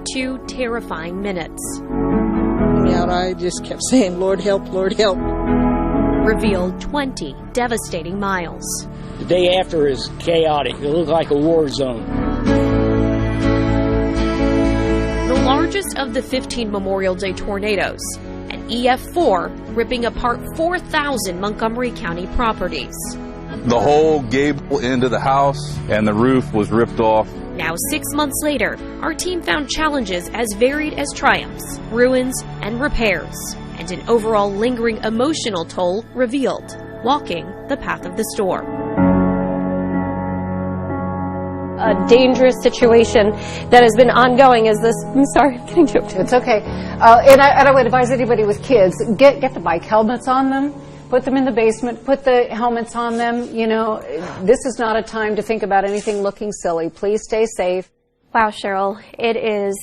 22 terrifying minutes. Out, I just kept saying, Lord help, Lord help. Revealed 20 devastating miles. The day after is chaotic. It looked like a war zone. The largest of the 15 Memorial Day tornadoes, an EF4 ripping apart 4,000 Montgomery County properties. The whole gable end of the house and the roof was ripped off. Now, 6 months later, our team found challenges as varied as triumphs, ruins, and repairs, and an overall lingering emotional toll revealed, walking the path of the storm. A dangerous situation that has been ongoing is this. I'm sorry, I'm getting choked. It's okay. And I would advise anybody with kids, get the bike helmets on them. Put them in the basement, put the helmets on them. You know, this is not a time to think about anything looking silly. Please stay safe. Wow, Cheryl, it is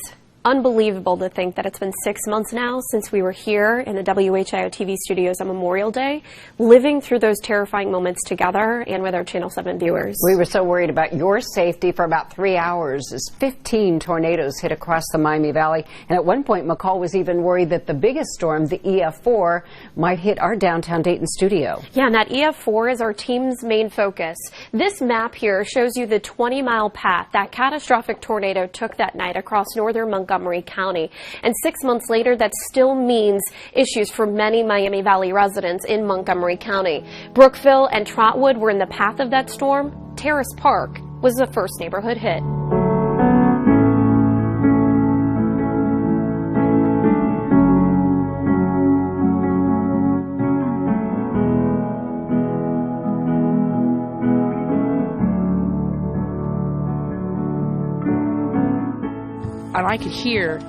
unbelievable to think that it's been 6 months now since we were here in the WHIO TV studios on Memorial Day, living through those terrifying moments together and with our Channel 7 viewers. We were so worried about your safety for about 3 hours as 15 tornadoes hit across the Miami Valley. And at one point, McCall was even worried that the biggest storm, the EF4, might hit our downtown Dayton studio. Yeah, and that EF4 is our team's main focus. This map here shows you the 20-mile path that catastrophic tornado took that night across northern Montgomery County. And 6 months later, that still means issues for many Miami Valley residents in Montgomery County. Brookville and Trotwood were in the path of that storm. Terrace Park was the first neighborhood hit. And I could hear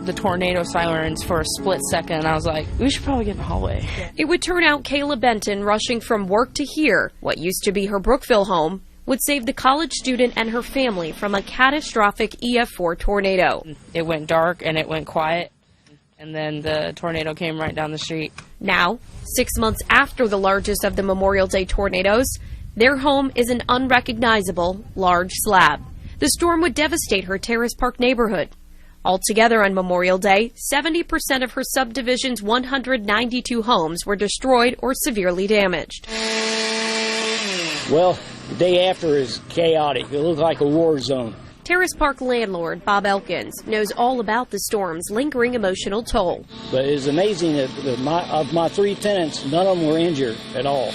the tornado sirens for a split second, and I was like, we should probably get in the hallway. It would turn out Kayla Benton, rushing from work to here, what used to be her Brookville home, would save the college student and her family from a catastrophic EF4 tornado. It went dark and it went quiet, and then the tornado came right down the street. Now, 6 months after the largest of the Memorial Day tornadoes, their home is an unrecognizable large slab. The storm would devastate her Terrace Park neighborhood. Altogether on Memorial Day, 70% of her subdivision's 192 homes were destroyed or severely damaged. Well, the day after is chaotic. It looked like a war zone. Terrace Park landlord Bob Elkins knows all about the storm's lingering emotional toll. But it's amazing that of my 3 tenants, none of them were injured at all.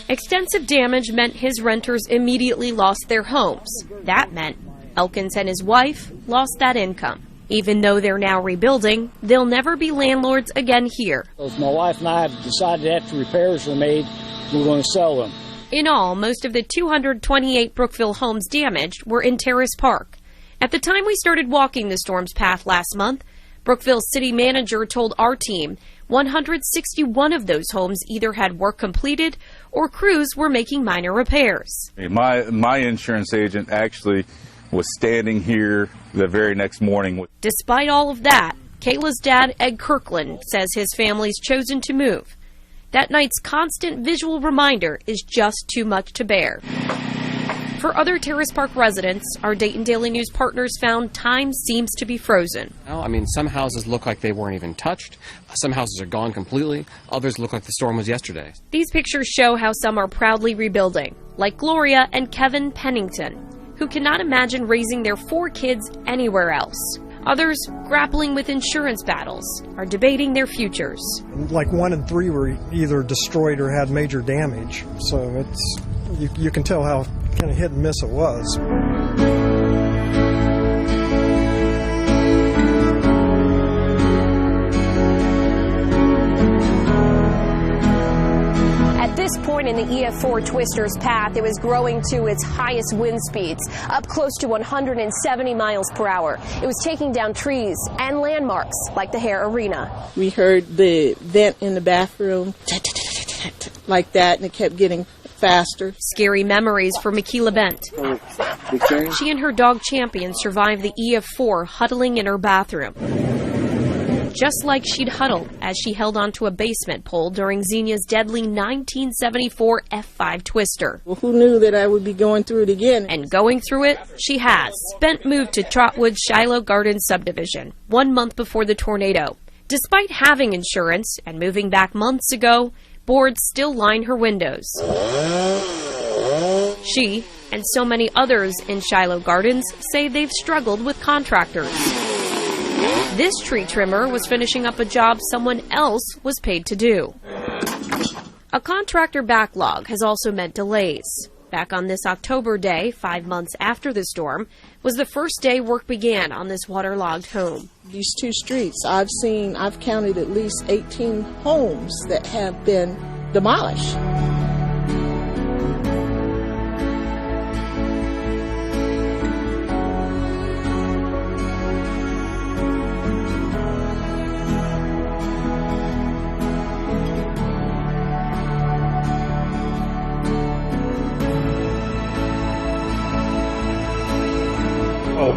Extensive damage meant his renters immediately lost their homes. That meant Elkins and his wife lost that income. Even though they're now rebuilding, they'll never be landlords again here. My wife and I have decided after repairs were made, we're going to sell them. In all, most of the 228 Brookville homes damaged were in Terrace Park. At the time we started walking the storm's path last month, Brookville's city manager told our team 161 of those homes either had work completed or crews were making minor repairs. My insurance agent actually was standing here the very next morning. Despite all of that, Kayla's dad, Ed Kirkland, says his family's chosen to move. That night's constant visual reminder is just too much to bear. For other Terrace Park residents, our Dayton Daily News partners found time seems to be frozen. I mean, some houses look like they weren't even touched. Some houses are gone completely. Others look like the storm was yesterday. These pictures show how some are proudly rebuilding, like Gloria and Kevin Pennington, who cannot imagine raising their 4 kids anywhere else. Others, grappling with insurance battles, are debating their futures. Like 1 in 3 were either destroyed or had major damage. So it's you can tell how kind of hit and miss it was. At this point in the EF4 twister's path, it was growing to its highest wind speeds, up close to 170 miles per hour. It was taking down trees and landmarks like the Hare Arena. We heard the vent in the bathroom like that, and it kept getting faster. Scary memories for Makila Bent. She and her dog Champion survived the EF4 huddling in her bathroom. just like she'd huddled as she held onto a basement pole during Xenia's deadly 1974 F5 Twister. Well, who knew that I would be going through it again? And going through it, she has. Bent moved to Trotwood's Shiloh Gardens subdivision 1 month before the tornado. Despite having insurance and moving back months ago, boards still line her windows. She and so many others in Shiloh Gardens say they've struggled with contractors. This tree trimmer was finishing up a job someone else was paid to do. A contractor backlog has also meant delays. Back on this October day, 5 months after the storm, was the first day work began on this waterlogged home. These 2 streets, I've counted at least 18 homes that have been demolished.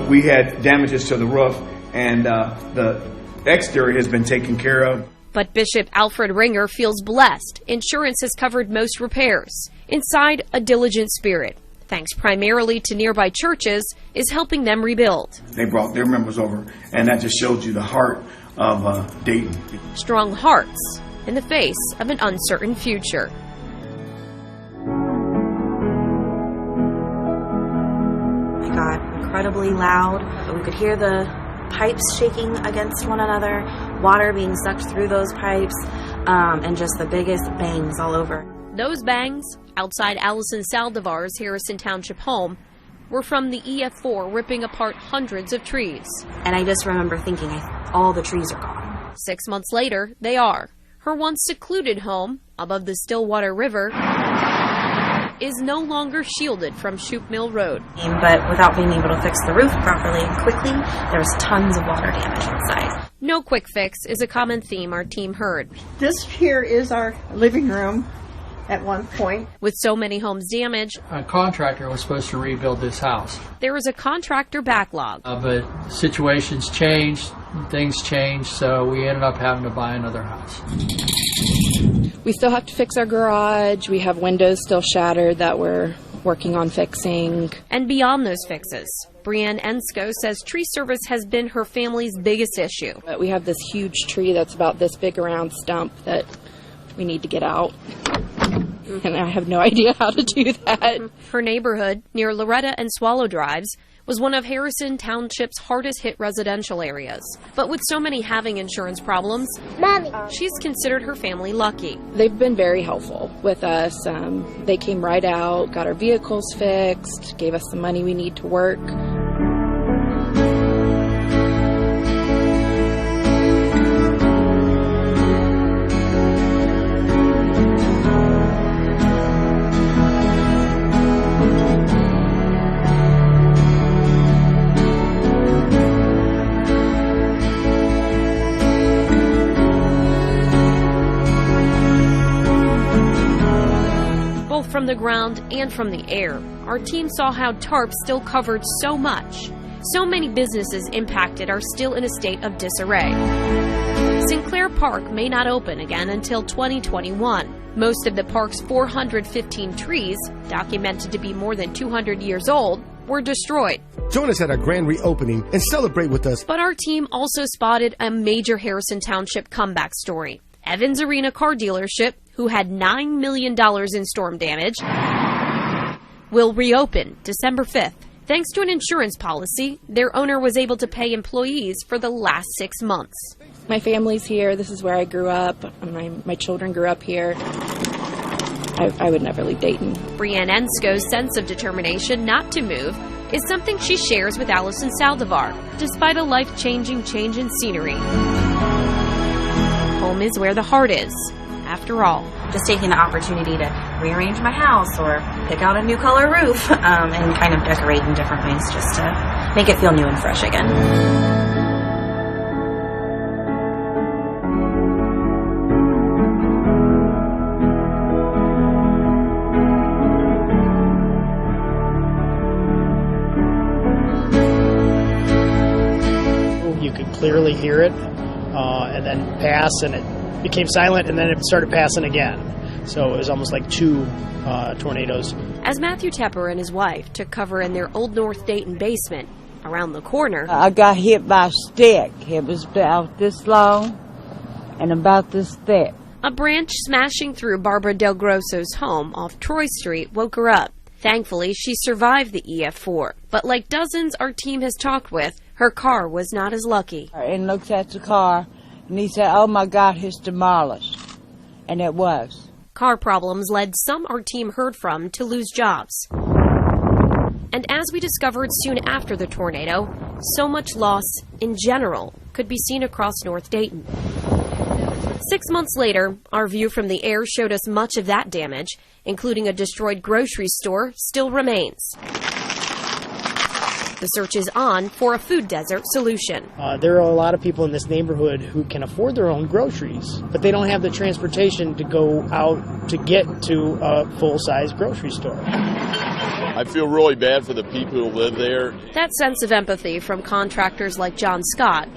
We had damages to the roof, and the exterior has been taken care of. But Bishop Alfred Ringer feels blessed. Insurance has covered most repairs. Inside, a diligent spirit, thanks primarily to nearby churches, is helping them rebuild. They brought their members over, and that just showed you the heart of Dayton. Strong hearts in the face of an uncertain future. It got incredibly loud. We could hear the pipes shaking against one another, water being sucked through those pipes, and just the biggest bangs all over. Those bangs, outside Allison Saldivar's Harrison Township home, were from the EF4 ripping apart hundreds of trees. And I just remember thinking, all the trees are gone. 6 months later, they are. Her once secluded home, above the Stillwater River, is no longer shielded from Shoup Mill Road. But without being able to fix the roof properly and quickly, there's tons of water damage inside. No quick fix is a common theme our team heard. This here is our living room at one point. With so many homes damaged, a contractor was supposed to rebuild this house. There is a contractor backlog. But situations changed, things changed, so we ended up having to buy another house. We still have to fix our garage. We have windows still shattered that we're working on fixing. And beyond those fixes, Brianne Ensko says tree service has been her family's biggest issue. But we have this huge tree that's about this big around stump that we need to get out. And I have no idea how to do that. Her neighborhood, near Loretta and Swallow Drives, was one of Harrison Township's hardest hit residential areas. But with so many having insurance problems, Mommy, she's considered her family lucky. They've been very helpful with us. They came right out, got our vehicles fixed, gave us the money we need to work. From the ground and from the air, our team saw how tarps still covered so much. So many businesses impacted are still in a state of disarray. Sinclair Park may not open again until 2021. Most of the park's 415 trees, documented to be more than 200 years old, were destroyed. Join us at our grand reopening and celebrate with us. But our team also spotted a major Harrison Township comeback story. Evans Arena car dealership, who had $9 million in storm damage, will reopen December 5th. Thanks to an insurance policy, their owner was able to pay employees for the last 6 months. My family's here. This is where I grew up. My children grew up here. I would never leave Dayton. Brianne Ensko's sense of determination not to move is something she shares with Allison Saldivar, despite a life-changing change in scenery. Home is where the heart is, after all. Just taking the opportunity to rearrange my house or pick out a new color roof and kind of decorate in different ways just to make it feel new and fresh again. You could clearly hear it. and then pass, and it became silent, and then it started passing again. So it was almost like two tornadoes. As Matthew Tepper and his wife took cover in their Old North Dayton basement, around the corner, I got hit by a stick. It was about this long and about this thick. a branch smashing through Barbara Del Grosso's home off Troy Street woke her up. Thankfully, she survived the EF4, but like dozens our team has talked with, her car was not as lucky. And looked at the car, and he said, "Oh my God, it's demolished." And it was. Car problems led some our team heard from to lose jobs. And as we discovered soon after the tornado, so much loss in general could be seen across North Dayton. 6 months later, our view from the air showed us much of that damage, including a destroyed grocery store, still remains. The search is on for a food desert solution. There are a lot of people in this neighborhood who can afford their own groceries, but they don't have the transportation to go out to get to a full-size grocery store. I feel really bad for the people who live there. That sense of empathy from contractors like John Scott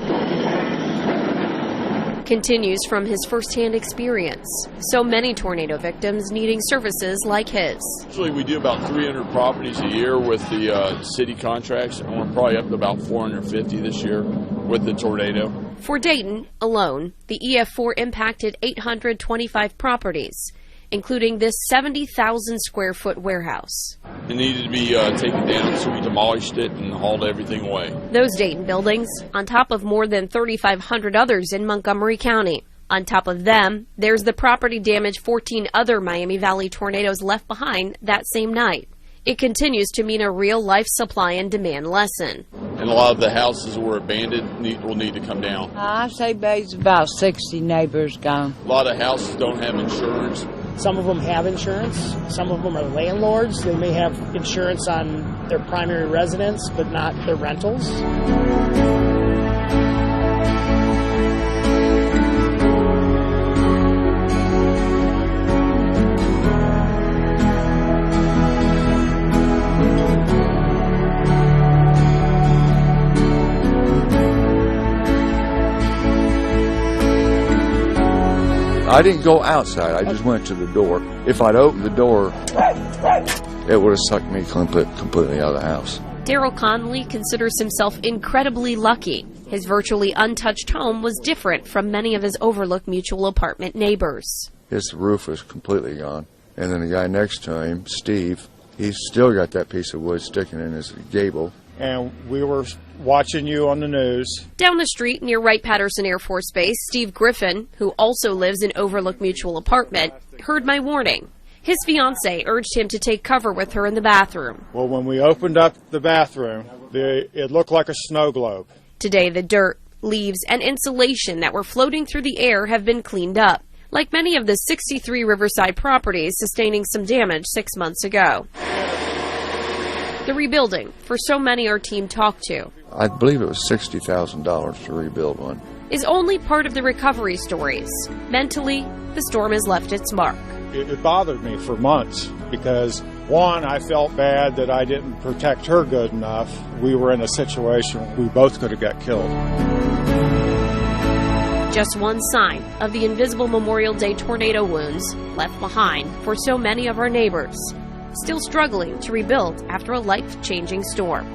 continues from his firsthand experience. So many tornado victims needing services like his. Usually we do about 300 properties a year with the city contracts, and we're probably up to about 450 this year with the tornado. For Dayton alone, the EF4 impacted 825 properties, including this 70,000 square foot warehouse. It needed to be taken down, so we demolished it and hauled everything away. Those Dayton buildings, on top of more than 3,500 others in Montgomery County. On top of them, there's the property damage 14 other Miami Valley tornadoes left behind that same night. It continues to mean a real-life supply and demand lesson. And a lot of the houses that were abandoned will need to come down. I say there's about 60 neighbors gone. A lot of houses don't have insurance. Some of them have insurance. Some of them are landlords. They may have insurance on their primary residence, but not their rentals. I didn't go outside, I just went to the door. If I'd opened the door, it would have sucked me completely out of the house. Daryl Connolly considers himself incredibly lucky. His virtually untouched home was different from many of his Overlook Mutual apartment neighbors. His roof was completely gone. And then the guy next to him, Steve, he's still got that piece of wood sticking in his gable. And we were watching you on the news. Down the street near Wright-Patterson Air Force Base, Steve Griffin, who also lives in Overlook Mutual apartment, heard my warning. His fiancée urged him to take cover with her in the bathroom. Well, when we opened up the bathroom, it looked like a snow globe. Today, the dirt, leaves, and insulation that were floating through the air have been cleaned up, like many of the 63 Riverside properties sustaining some damage 6 months ago. The rebuilding, for so many our team talked to, I believe it was $60,000 to rebuild one, is only part of the recovery stories. Mentally, the storm has left its mark. It bothered me for months because, one, I felt bad that I didn't protect her good enough. We were in a situation where we both could have got killed. Just one sign of the invisible Memorial Day tornado wounds left behind for so many of our neighbors, still struggling to rebuild after a life-changing storm.